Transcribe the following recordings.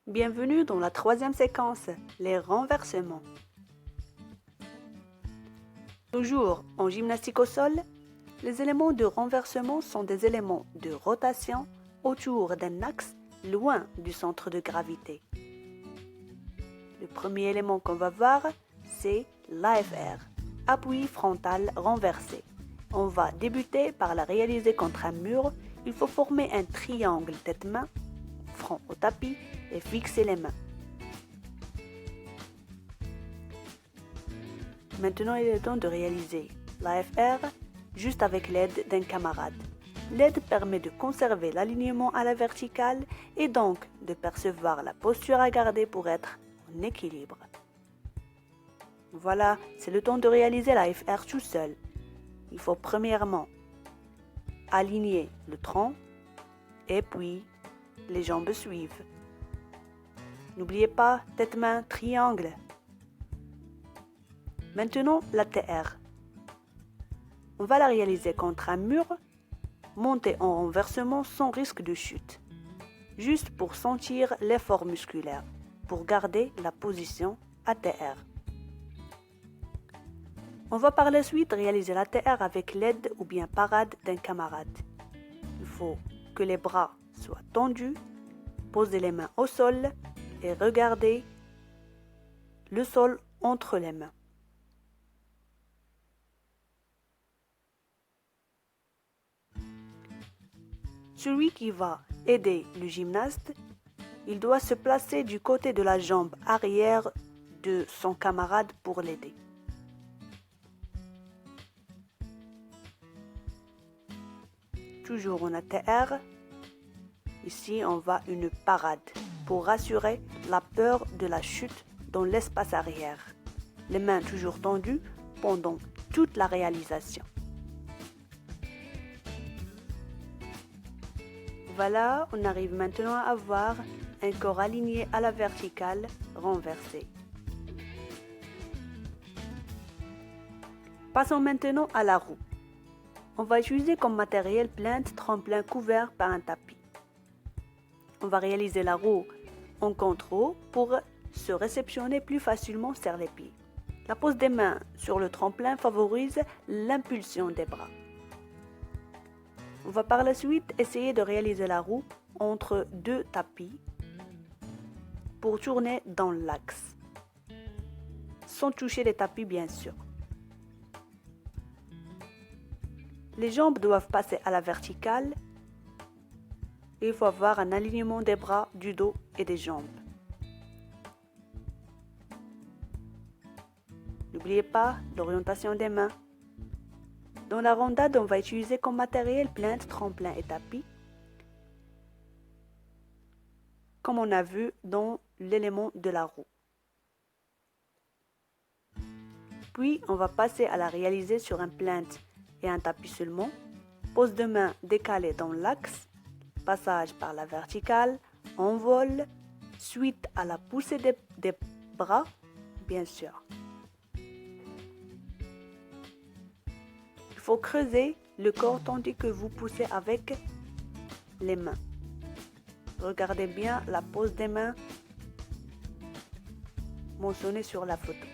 Bienvenue dans la troisième séquence, les renversements. Toujours en gymnastique au sol, les éléments de renversement sont des éléments de rotation autour d'un axe loin du centre de gravité. Le premier élément qu'on va voir, c'est l'AFR, appui frontal renversé. On va débuter par la réaliser contre un mur. Il faut former un triangle tête-main, front au tapis et fixer les mains. Maintenant, il est temps de réaliser l'AFR juste avec l'aide d'un camarade. L'aide permet de conserver l'alignement à la verticale et donc de percevoir la posture à garder pour être en équilibre. Voilà, c'est le temps de réaliser l'AFR tout seul. Il faut premièrement aligner le tronc et puis les jambes suivent. N'oubliez pas, tête-main, triangle. Maintenant, la TR. On va la réaliser contre un mur, monter en renversement sans risque de chute, juste pour sentir l'effort musculaire, pour garder la position ATR. On va par la suite réaliser la TR avec l'aide ou bien parade d'un camarade. Il faut que les bras soient tendus, poser les mains au sol et regarder le sol entre les mains. Celui qui va aider le gymnaste, il doit se placer du côté de la jambe arrière de son camarade pour l'aider. Toujours en ATR, ici on va une parade pour rassurer la peur de la chute dans l'espace arrière. Les mains toujours tendues pendant toute la réalisation. Voilà, on arrive maintenant à avoir un corps aligné à la verticale, renversé. Passons maintenant à la roue. On va utiliser comme matériel plinthe tremplin couvert par un tapis. On va réaliser la roue en contre-haut pour se réceptionner plus facilement sur les pieds. La pose des mains sur le tremplin favorise l'impulsion des bras. On va par la suite essayer de réaliser la roue entre deux tapis pour tourner dans l'axe, sans toucher les tapis bien sûr. Les jambes doivent passer à la verticale et il faut avoir un alignement des bras, du dos et des jambes. N'oubliez pas l'orientation des mains. Dans la rondade, on va utiliser comme matériel plinthe, tremplin et tapis, comme on a vu dans l'élément de la roue. Puis, on va passer à la réaliser sur un plinthe et un tapis seulement. Pose de main décalée dans l'axe, passage par la verticale, envol, suite à la poussée des bras, bien sûr. Il faut creuser le corps tandis que vous poussez avec les mains. Regardez bien la pose des mains mentionnée sur la photo.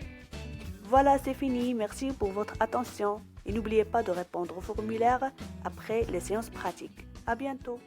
Voilà, c'est fini. Merci pour votre attention. Et n'oubliez pas de répondre au formulaire après les séances pratiques. À bientôt.